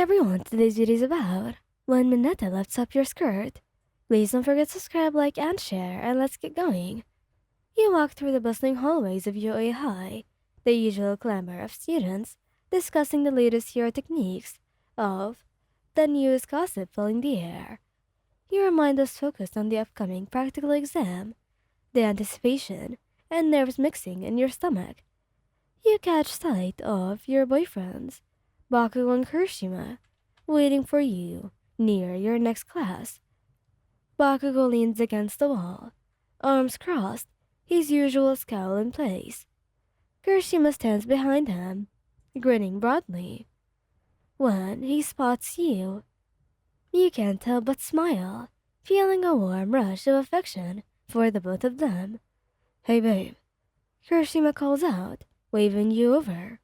everyone, today's video is about when Mineta lifts up your skirt. Please don't forget to subscribe, like, and share, and let's get going. You walk through the bustling hallways of UA High, the usual clamor of students discussing the latest hero techniques of the newest gossip filling the air. Your mind is focused on the upcoming practical exam, the anticipation, and nerves mixing in your stomach. You catch sight of your boyfriends, Bakugo and Kirishima, waiting for you near your next class. Bakugo leans against the wall, arms crossed, his usual scowl in place. Kirishima stands behind him, grinning broadly. When he spots you, you can't help but smile, feeling a warm rush of affection for the both of them. "Hey babe," Kirishima calls out, waving you over.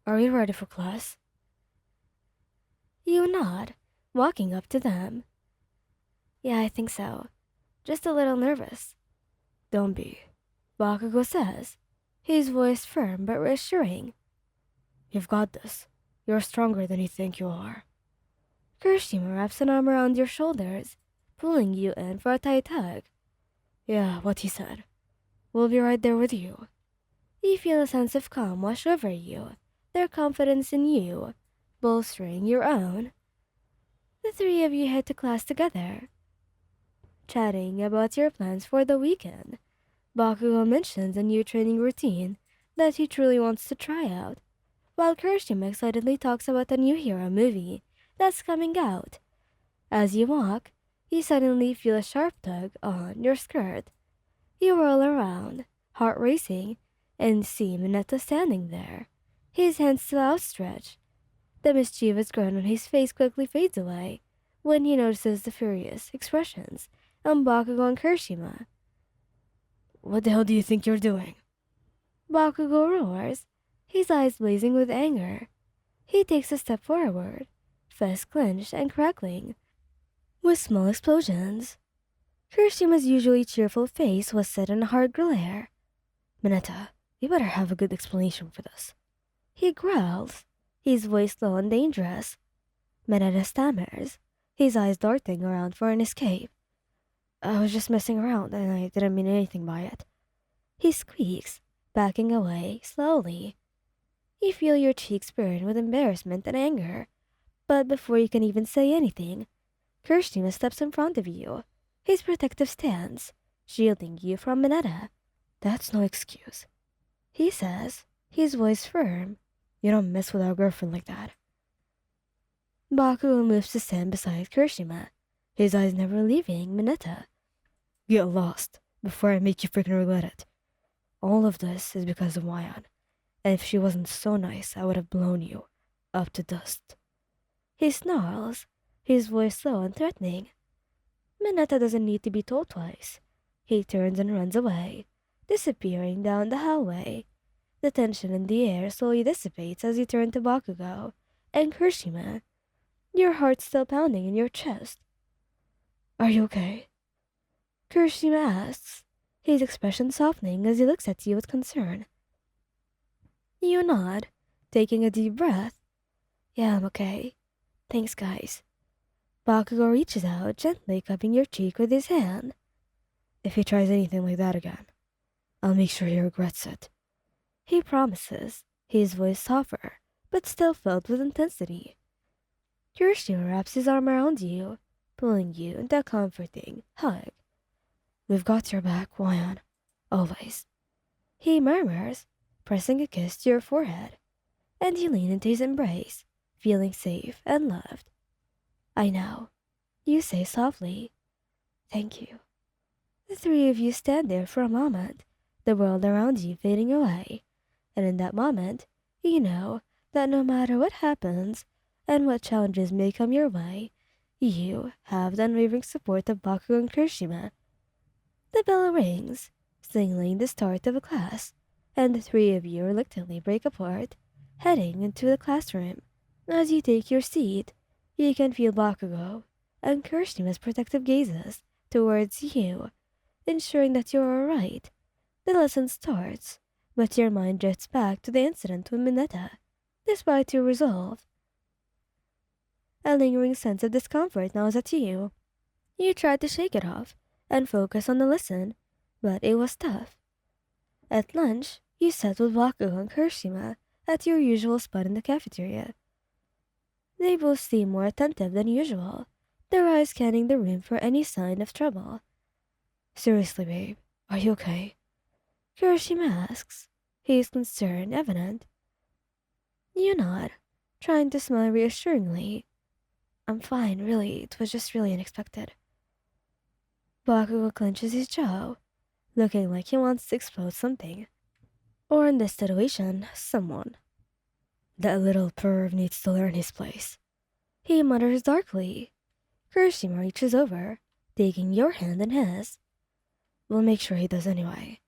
"Are you ready for class?" You nod, walking up to them. "Yeah, I think so. Just a little nervous." "Don't be," Bakugo says, his voice firm but reassuring. "You've got this. You're stronger than you think you are." Kirishima wraps an arm around your shoulders, pulling you in for a tight hug. "Yeah, what he said. We'll be right there with you." You feel a sense of calm wash over you, their confidence in you, bolstering your own. The three of you head to class together, chatting about your plans for the weekend. Bakugo mentions a new training routine that he truly wants to try out, while Kirishima excitedly talks about a new hero movie that's coming out. As you walk, you suddenly feel a sharp tug on your skirt. You whirl around, heart racing, and see Mineta standing there, his hands still outstretched. The mischievous grin on his face quickly fades away when he notices the furious expressions on Bakugo and Kirishima. "What the hell do you think you're doing?" Bakugo roars, his eyes blazing with anger. He takes a step forward, fists clenched and crackling, with small explosions. Kirishima's usually cheerful face was set in a hard glare. "Mineta, you better have a good explanation for this," he growls, his voice low and dangerous. Mineta stammers, his eyes darting around for an escape. "I was just messing around and I didn't mean anything by it." He squeaks, backing away slowly. You feel your cheeks burn with embarrassment and anger, but before you can even say anything, Kirishima steps in front of you, his protective stance, shielding you from Mineta. "That's no excuse," he says, his voice firm. "You don't mess with our girlfriend like that." Bakugo moves to stand beside Kirishima, his eyes never leaving Mineta. "Get lost before I make you freaking regret it. All of this is because of Mayan, and if she wasn't so nice, I would have blown you up to dust." He snarls, his voice low and threatening. Mineta doesn't need to be told twice. He turns and runs away, disappearing down the hallway. The tension in the air slowly dissipates as you turn to Bakugo and Kirishima, your heart still pounding in your chest. "Are you okay?" Kirishima asks, his expression softening as he looks at you with concern. You nod, taking a deep breath. "Yeah, I'm okay. Thanks, guys." Bakugo reaches out, gently cupping your cheek with his hand. "If he tries anything like that again, I'll make sure he regrets it," he promises, his voice softer, but still filled with intensity. Kirishima wraps his arm around you, pulling you into a comforting hug. "We've got your back, Wayan. Always," he murmurs, pressing a kiss to your forehead, and you lean into his embrace, feeling safe and loved. "I know," you say softly. "Thank you." The three of you stand there for a moment, the world around you fading away, and in that moment, you know that no matter what happens and what challenges may come your way, you have the unwavering support of Bakugo and Kirishima. The bell rings, signaling the start of a class, and the three of you reluctantly break apart, heading into the classroom. As you take your seat, you can feel Bakugo and Kirishima's protective gazes towards you, ensuring that you're alright. The lesson starts, but your mind drifts back to the incident with Mineta, despite your resolve. A lingering sense of discomfort gnaws at you. You try to shake it off and focus on the listen, but it was tough. At lunch, you sat with Bakugo and Kirishima at your usual spot in the cafeteria. They both seemed more attentive than usual, their eyes scanning the room for any sign of trouble. Seriously, babe, are you okay? Kirishima asks, his concern evident. You nod, trying to smile reassuringly. I'm fine, really. It was just really unexpected. Bakugo clenches his jaw, looking like he wants to explode something. Or in this situation, someone. That little perv needs to learn his place. He mutters darkly. Kirishima reaches over, taking your hand in his. We'll make sure he does anyway.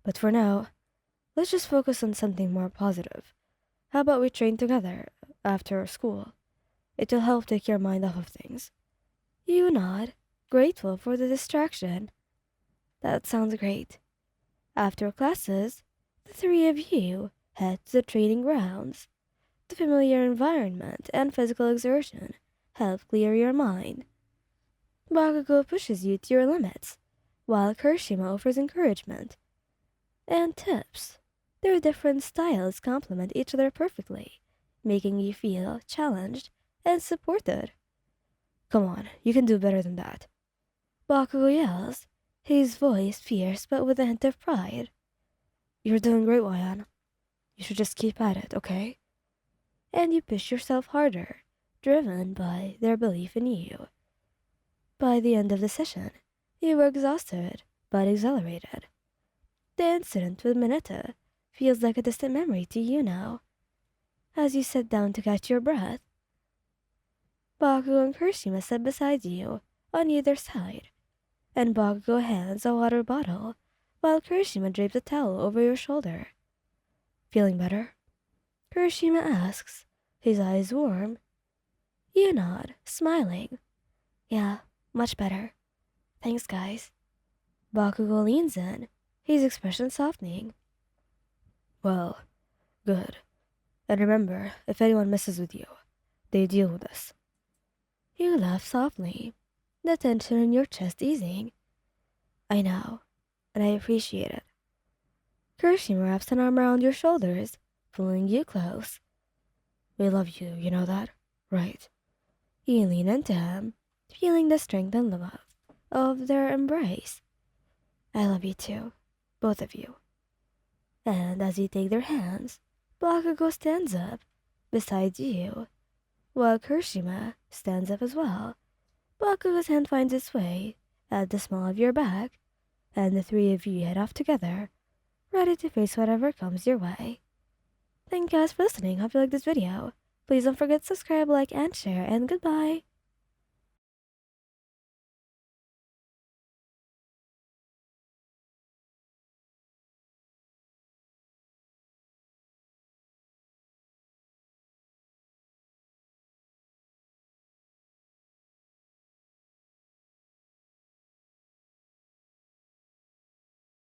But for now, let's just focus on something more positive. How about we train together after school? It'll help take your mind off of things. You nod, grateful for the distraction. That sounds great. After classes, the three of you head to the training grounds. The familiar environment and physical exertion help clear your mind. Bakugo pushes you to your limits, while Kirishima offers encouragement and tips. Their different styles complement each other perfectly, making you feel challenged and supported. Come on, you can do better than that. Bakugo yells, his voice fierce but with a hint of pride. You're doing great, Wayan. You should just keep at it, okay? And you push yourself harder, driven by their belief in you. By the end of the session, you were exhausted but exhilarated. The incident with Mineta feels like a distant memory to you now. As you sit down to catch your breath, Bakugo and Kirishima sit beside you on either side, and Bakugo hands a water bottle while Kirishima drapes a towel over your shoulder. Feeling better? Kirishima asks, his eyes warm. You nod, smiling. Yeah, much better. Thanks, guys. Bakugo leans in, his expression softening. Well, good. And remember, if anyone messes with you, they deal with us. You laugh softly, the tension in your chest easing. I know, and I appreciate it. Kirishima wraps an arm around your shoulders, pulling you close. We love you, you know that? Right. You lean into him, feeling the strength and love of their embrace. I love you too, both of you. And as you take their hands, Bakugo stands up beside you, while Kirishima stands up as well. Bakugo's hand finds its way at the small of your back, and the three of you head off together, ready to face whatever comes your way. Thank you guys for listening. Hope you liked this video. Please don't forget to subscribe, like, and share, and goodbye.